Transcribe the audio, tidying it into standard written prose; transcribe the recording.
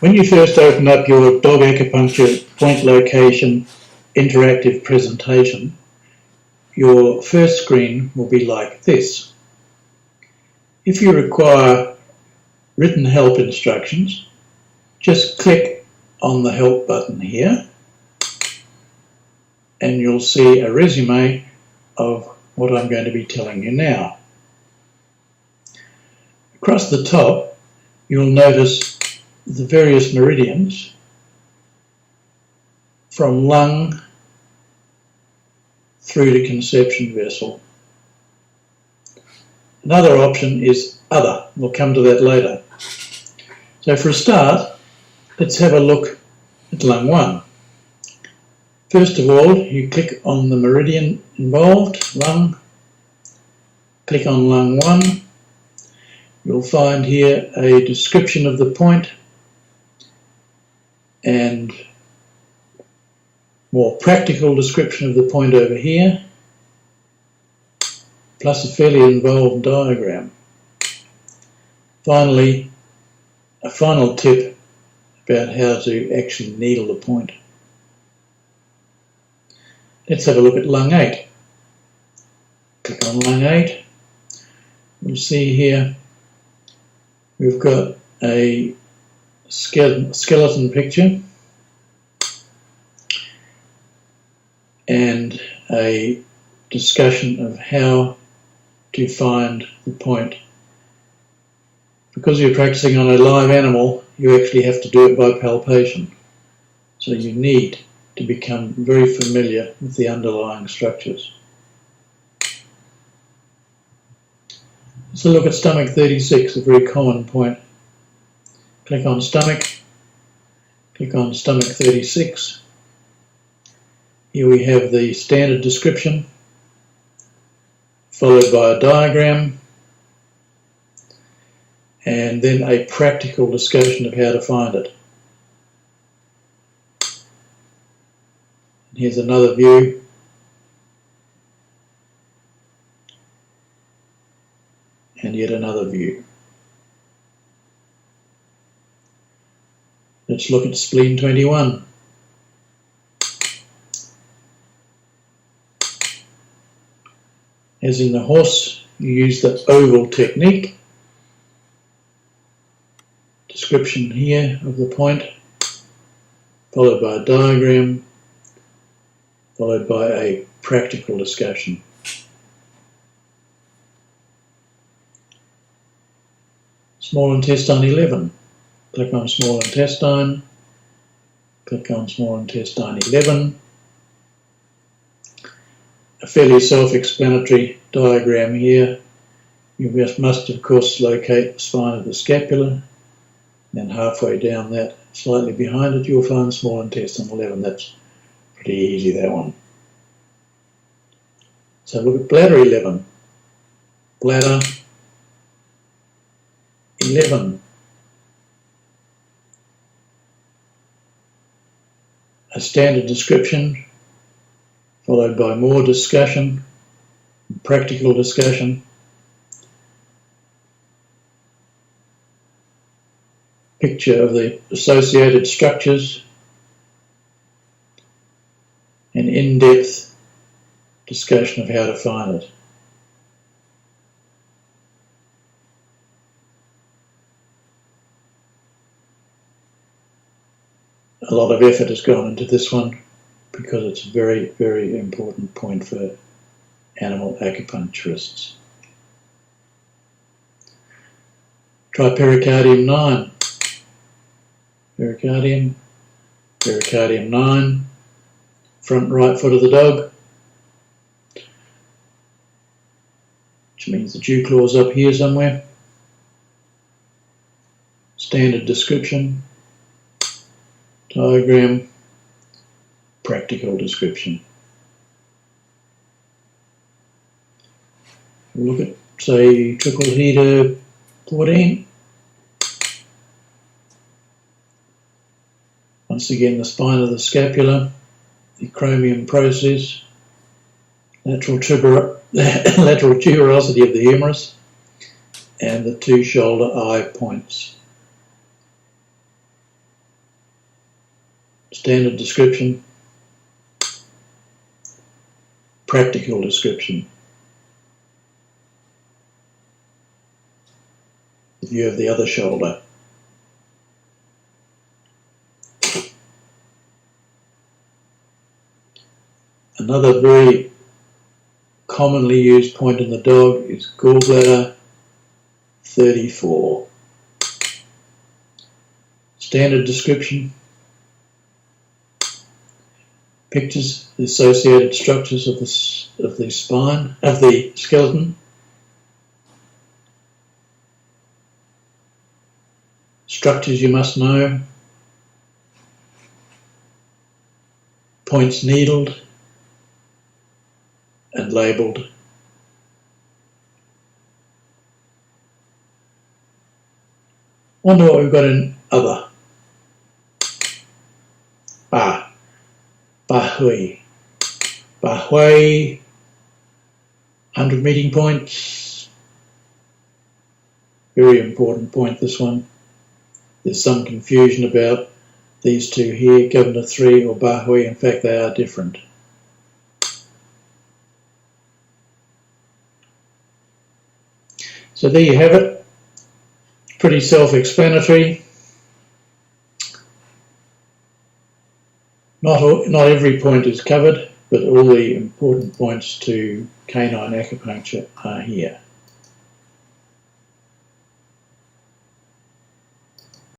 When you first open up your dog acupuncture point location interactive presentation, your first screen will be like this. If you require written help instructions, just click on the help button here and you'll see a resume of what I'm going to be telling you now. Across the top, you'll notice the various meridians from lung through to conception vessel. Another option is other. We'll come to that later. So for a start, let's have a look at lung 1. First of all, you click on the meridian involved, lung, click on lung 1. You'll find here a description of the point and more practical description of the point over here, plus a fairly involved diagram. Finally, a final tip about how to actually needle the point. Let's have a look at lung 8. Click on lung 8. You'll see here we've got a skeleton picture and a discussion of how to find the point. Because you're practicing on a live animal, you actually have to do it by palpation. So you need to become very familiar with the underlying structures. Let's look at stomach 36, a very common point. Click on stomach, click on stomach 36. Here we have the standard description, followed by a diagram, and then a practical discussion of how to find it. Here's another view. And yet another view. Let's look at spleen 21. As in the horse, you use the oval technique. Description here of the point, followed by a diagram, followed by a practical discussion. Small intestine 11. Click on small intestine, click on small intestine 11. A fairly self-explanatory diagram here. You must of course locate the spine of the scapula, then halfway down that, slightly behind it, you'll find small intestine 11. That's pretty easy, that one. So look at bladder 11. Bladder 11. A standard description, followed by more discussion, practical discussion. Picture of the associated structures, and in-depth discussion of how to find it. A lot of effort has gone into this one because it's a very, very important point for animal acupuncturists. Try pericardium 9. Pericardium, pericardium 9, front right foot of the dog, which means the dew claw's up here somewhere. Standard description, diagram, practical description. We'll look at, say, triple heater 14. Once again, the spine of the scapula, the acromion process, lateral tuberosity of the humerus, and the two shoulder eye points. standard description, practical description. The view of the other shoulder. Another very commonly used point in the dog is gallbladder 34. Standard description. Pictures the associated structures of the spine, of the skeleton. Structures you must know. Points needled and labelled. On to what we've got in other. Bahui. Bahui, 100 meeting points. Very important point, this one. There's some confusion about these two here, Governor 3 or Bahui. In fact, they are different. So there you have it. Pretty self-explanatory. Not every point is covered, but all the important points to canine acupuncture are here.